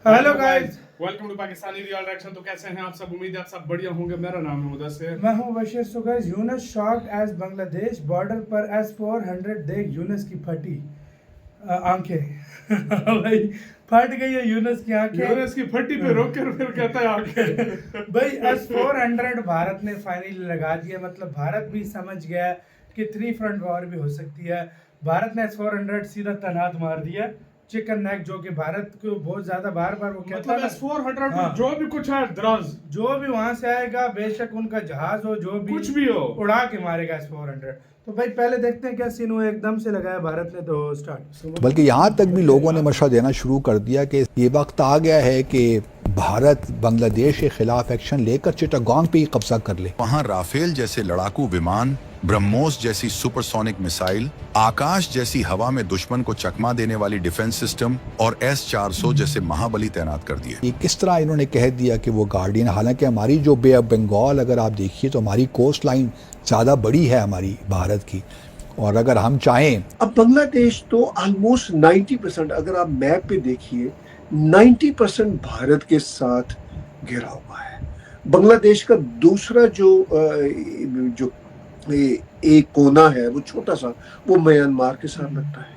Hello guys, welcome to Pakistani real reaction. तो कैसे हैं आप सब? उम्मीद है आप सब बढ़िया होंगे। मेरा नाम है मुदस्सिर, मैं हूं Bashir. So guys, Yunus shocked as Bangladesh border पर S-400 देख यूनुस की फटी आंखें भाई फट गई है यूनुस की आंखें। यूनुस की फट्टी पे रोक कर फिर कहता है आंखें। भाई S-400 भारत ने फाइनली लगा दिया। मतलब भारत भी समझ गया कि 3 फ्रंट वॉर भी हो सकती है। भारत ने S-400 सीधा तैनात मार दिया। चिकन नेक, जो कि भारत को बहुत ज्यादा बार बार वो कहता मतलब है S-400 हाँ। जो भी कुछ है द्राज, जो भी वहां से आएगा, बेशक उनका जहाज हो, जो भी कुछ भी हो, उड़ा के मारेगा S-400। तो भाई पहले देखते हैं क्या सीन हुआ। एकदम से लगाया भारत ने तो स्टार्ट। बल्कि यहाँ तक भी लोगों ने मशवरा देना शुरू कर दिया कि ये वक्त आ गया है कि भारत बांग्लादेश के खिलाफ एक्शन लेकर चिटागोंग पे ही कब्जा कर ले। वहां राफेल जैसे लड़ाकू विमान, ब्रह्मोस जैसी सुपरसोनिक मिसाइल, आकाश जैसी हवा में दुश्मन को चकमा देने वाली डिफेंस सिस्टम और S-400 जैसे महाबली तैनात कर दिए। ये किस तरह इन्होंने कह दिया कि वो गार्डियन, हालांकि हमारी जो बे ऑफ बंगाल अगर आप देखिए तो हमारी कोस्ट लाइन ज़्यादा बड़ी है हमारी भारत की, और अगर हम चाहें अब बांग्लादेश तो ऑलमोस्ट 90%, अगर आप मैप पे देखिए 90% भारत के साथ घिरा हुआ है। बांग्लादेश का दूसरा जो एक कोना है वो छोटा सा, वो म्यांमार के साथ लगता है।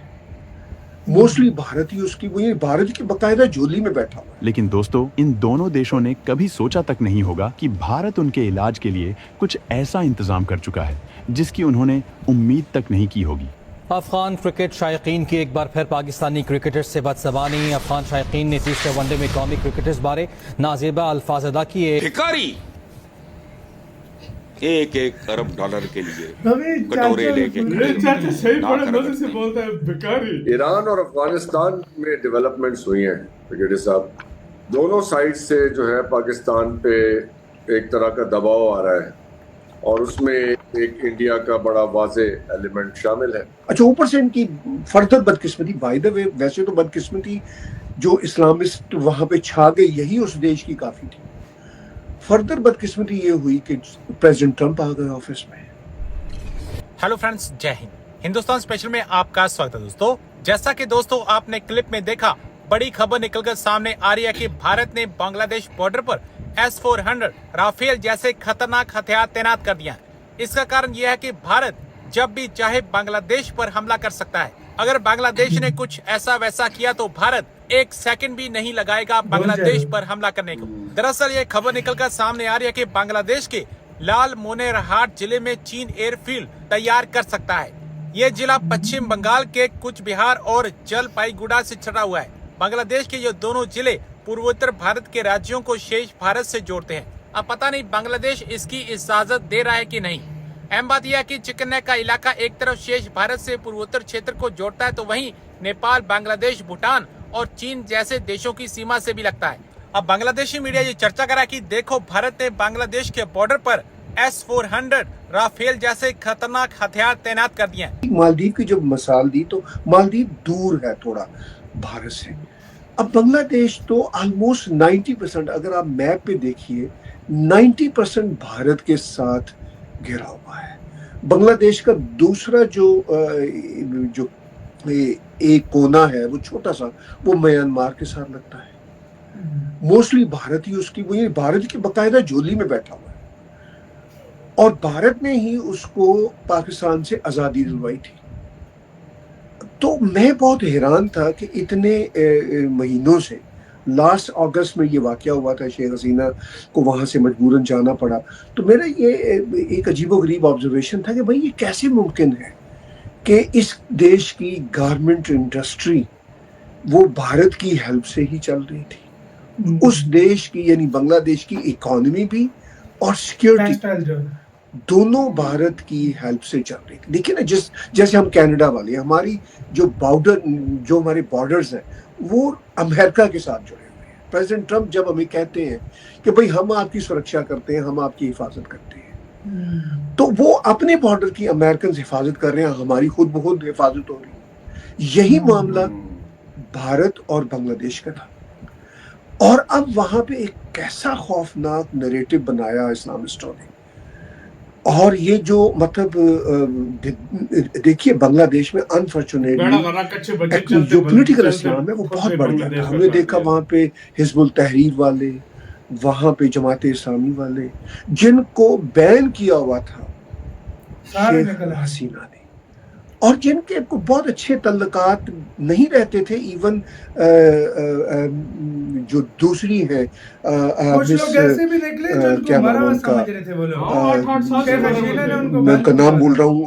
मोस्टली भारत ही उसकी, वो भारत की बकायदा झोली में बैठा हुआ है। लेकिन दोस्तों, इन दोनों देशों ने कभी सोचा तक नहीं होगा कि भारत उनके इलाज के लिए कुछ ऐसा इंतजाम कर चुका है जिसकी उन्होंने उम्मीद तक नहीं की होगी। अफगान क्रिकेट शायकीन की एक बार फिर पाकिस्तानी क्रिकेटर्स से बदज़बानी। अफगान शायकीन ने तीसरे वनडे में कौमी क्रिकेटर्स बारे नाजेबा अल्फाज अदा किए। भिखारी एक अरब डॉलर के लिए कटोरे लेके सही बड़े मजे से बोलता है भिखारी। ईरान और अफगानिस्तान में डेवलपमेंट्स हुई हैं ब्रिगेडियर साहब। दोनों साइड से जो है पाकिस्तान पे एक तरह का दबाव आ रहा है और उसमें एक इंडिया का बड़ा वाजे एलिमेंट शामिल है। अच्छा, ऊपर से इनकी फर्दर बदकिस्मती, बाय द वे वैसे तो बदकिस्मती जो इस्लामिस्ट वहां पे छा गए यही उस देश की काफी थी। फर्दर बदकिस्मती ये हुई कि प्रेसिडेंट ट्रंप आ गए ऑफिस में। हेलो फ्रेंड्स, जय हिंद। हिंदुस्तान स्पेशल में आपका स्वागत है दोस्तों। जैसा कि दोस्तों आपने क्लिप में देखा, बड़ी खबर निकलकर सामने आ रही है कि भारत ने बांग्लादेश बॉर्डर पर S-400 राफेल जैसे खतरनाक हथियार तैनात कर दिया है। इसका कारण यह है कि भारत जब भी चाहे बांग्लादेश पर हमला कर सकता है। अगर बांग्लादेश ने कुछ ऐसा वैसा किया तो भारत एक सेकंड भी नहीं लगाएगा बांग्लादेश पर हमला करने को। दरअसल ये खबर निकलकर सामने आ रही है कि बांग्लादेश के लाल मोनेरहाट जिले में चीन एयरफील्ड तैयार कर सकता है। ये जिला पश्चिम बंगाल के कुछ बिहार और जलपाईगुड़ा से छटा हुआ है। बांग्लादेश के ये दोनों जिले पूर्वोत्तर भारत के राज्यों को शेष भारत से जोड़ते हैं। अब पता नहीं बांग्लादेश इसकी इजाजत दे रहा है कि नहीं। अहम बात यह है कि चिकन नेक का इलाका एक तरफ शेष भारत से पूर्वोत्तर क्षेत्र को जोड़ता है, तो वहीं नेपाल, बांग्लादेश, भूटान और चीन जैसे देशों की सीमा से भी लगता है। अब बांग्लादेशी मीडिया ये चर्चा करा कि देखो, भारत ने बांग्लादेश के बॉर्डर पर S-400 राफेल जैसे खतरनाक हथियार तैनात कर दिए हैं। मालदीव की जब मिसाल दी तो मालदीव दूर है थोड़ा भारत से। अब बांग्लादेश तो ऑलमोस्ट 90%, अगर आप मैप पे देखिए 90% भारत के साथ घिरा हुआ है। बांग्लादेश का दूसरा जो एक कोना है वो छोटा सा, वो म्यांमार के साथ लगता है। मोस्टली भारत ही उसकी, वो भारत की बकायदा झोली में बैठा हुआ है और भारत ने ही उसको पाकिस्तान से आजादी दिलवाई थी। तो मैं बहुत हैरान था कि इतने महीनों से, लास्ट अगस्त में ये वाकया हुआ था, शेख हसीना को वहां से मजबूरन जाना पड़ा। तो मेरा ये एक अजीबोगरीब ऑब्जर्वेशन था कि भाई ये कैसे मुमकिन है कि इस देश की गारमेंट इंडस्ट्री वो भारत की हेल्प से ही चल रही थी। उस देश की यानी बांग्लादेश की इकोनॉमी भी और सिक्योरिटी दोनों भारत की हेल्प से चल रही थी। देखिए ना, जैसे हम कनाडा वाले, हमारी जो हमारे बॉर्डर्स हैं वो अमेरिका के साथ जुड़े हुए हैं। प्रेसिडेंट ट्रंप जब हमें कहते हैं कि भाई हम आपकी सुरक्षा करते हैं, हम आपकी हिफाजत करते हैं, तो वो अपने बॉर्डर की अमेरिकन हिफाजत कर रहे हैं, हमारी खुद ब खुद हिफाजत हो रही है। यही मामला भारत और बांग्लादेश का था। और अब वहां पे एक कैसा खौफनाक नैरेटिव बनाया इस्लामिस्टों ने और ये जो मतलब देखिए बांग्लादेश में बेड़ा अनफॉर्चुनेटली गर्रा कच्चे बच्चे चलते जो पोलिटिकल चलते इस्लाम है वो खुद बहुत से बढ़ गया बांग्लादेश था। का हमने साथ देखा दिया। वहाँ पे हिजबुल तहरीर वाले, वहाँ पे जमात इस्लामी वाले जिनको बैन किया हुआ था सारे शेख निकल आए। हसीना ने, और जिनके को बहुत अच्छे तल्लुकात नहीं रहते थे। इवन जो दूसरी है कुछ लोग ऐसे भी निकले जो उनको क्या मरा नाम हुआ उनका, समझ रहे थे वो लोग। हाँ, 8-8 साल से शेख मरे हसीना ने हुए उनको थे। मैं बैन उनका किया नाम हुआ भूल था। रहा हूँ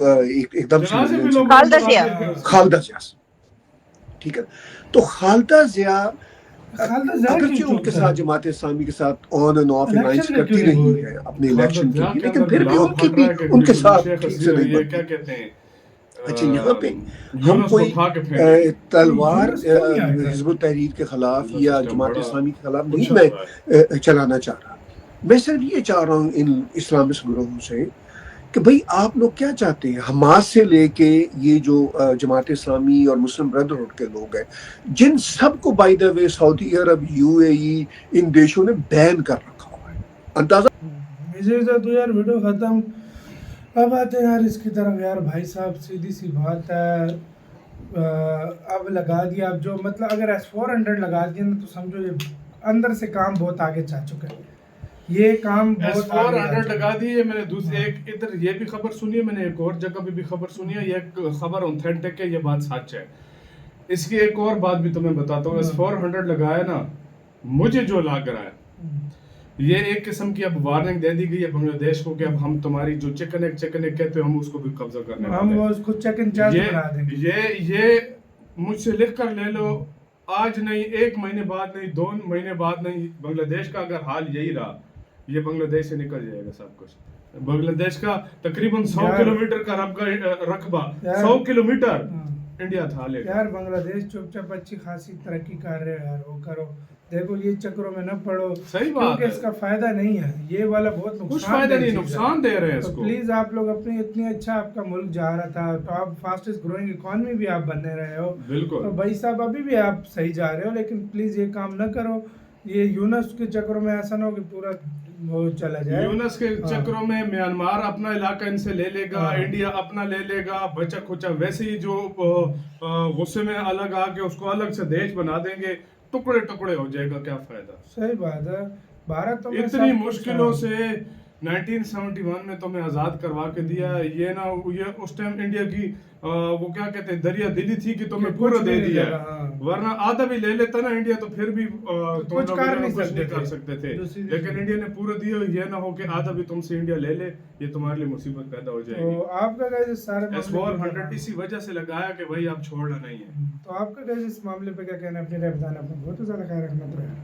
एकदम से जनाजे मुझे भी लोग खालदा उनको जिया, मारते थे। खालदा जिया, ठीक है। तो खालदा जिया खालदा जिया अगरचे क्यों उनके चुप साथ थे? जमात इस्लामी के साथ on end of election alliance का करती क्यों नहीं रही बोल है रहे? अपने खालदा इलेक्शन के जिया लिए, के लेकिन अंदर फिर भी लाभ उनकी फट भी रहा है कि उनके साथ शेख ठीक से हसीना नहीं ये बनती। क्या कहते हैं अच्छा, यहाँ पे हम यूनुस को कोई उठा के फेंके। तलवार यूनुस क्यों नहीं हट रहा? हिजबुल तहरीर के खिलाफ यूनुस या सिस्टम जमात बड़ा इस्लामी के खिलाफ कुछ नहीं चल मैं रहा है। चलाना चाह रहा। मैं सिर्फ ये चाह रहा हूँ इन इस्लामिस्ट ग्रोहों से कि भाई आप लोग क्या चाहते हैं। हमास से लेके ये जो जमात इस्लामी और मुस्लिम ब्रदरहुड के लोग हैं, जिन सबको by the way Saudi Arab, UAE, इन देशों ने बैन कर रखा हुआ है। अंदाजा विजय तो यार वीडियो खत्म। अब आते हैं यार इसकी तरफ। यार भाई साहब सीधी सी बात है, अब लगा दिया। अब जो मतलब अगर S-400 लगा दिया ना तो समझो ये अंदर से काम बहुत आगे जा चुका है। ये काम बहुत आगे जा S-400 चुका लगा है। दिए। मैंने दूसरे एक इधर ये भी खबर सुनी है, मैंने एक और जगह पे भी खबर सुनी है। ये खबर ऑथेंटिक है, ये बात सच है। इसकी एक और बात भी तुम्हें बताता हूँ। S-400 लगाया ना, मुझे जो लग रहा है ये एक किस्म की अब वार्निंग दे दी गई है बांग्लादेश को कि अब हम तुम्हारी जो चिकन एग कहते हैं हम उसको भी कब्जा करने हम वाले वो हैं। उसको चेक इन चार्ज बना देंगे। ये मुझसे लिख कर ले लो। आज नहीं, 1 महीने बाद नहीं, 2 महीने बाद नहीं, बांग्लादेश का अगर हाल यही रहा, ये बांग्लादेश से निकल जाएगा सब कुछ। बांग्लादेश का तकरीबन 100 किलोमीटर का रकबा, 100 किलोमीटर इंडिया था ले। यार बांग्लादेश चुपचाप अच्छी खासी तरक्की कर रहे हैं यार, वो करो। देखो ये चक्रों में न पड़ो, सही बात क्योंकि है। इसका फायदा नहीं है। ये वाला बहुत नुकसान, कुछ फायदा नहीं, नुकसान दे रहे हैं तो इसको। प्लीज आप लोग अपनी इतनी अच्छा आपका मुल्क जा रहा था, टॉप फास्टेस्ट ग्रोइंग इकोनॉमी भी आप बनने रहे हो। बिल्कुल। तो भाई साहब अभी भी आप सही जा रहे हो, लेकिन प्लीज ये काम न करो। ये यूनस के चक्रों में ऐसा ना हो कि पूरा वो चला जाए। यूनस के चक्रों में म्यांमार अपना इलाका इनसे ले लेगा, इंडिया अपना ले लेगा, बचा खुचा वैसे ही जो गुस्से में अलग आके उसको अलग से देश बना देंगे, टुकड़े टुकड़े हो जाएगा। क्या फायदा। सही बात है। भारत तो इतनी मुश्किलों से 1971 में तुम्हें आजाद करवा के दिया। ये ना ये उस टाइम इंडिया की वो क्या कहते हैं दरिया दिली थी कि तुम्हें पूरा दे दिया, वरना आधा भी ले लेता ना इंडिया तो फिर भी तुम कुछ लोग कर नहीं कर सकते थे। लेकिन इंडिया ने पूरा दिया। ये ना हो कि आधा भी तुमसे इंडिया ले ले, ये तुम्हारे लिए मुसीबत पैदा हो जाएगी। तो आपका क्या सारे S-400 इसी वजह से लगाया कि भाई आप छोड़ना नहीं है। तो आपका क्या इस मामले पे क्या कहना है? अपनी राय बताना। अपना बहुत ज्यादा ख्याल रखना।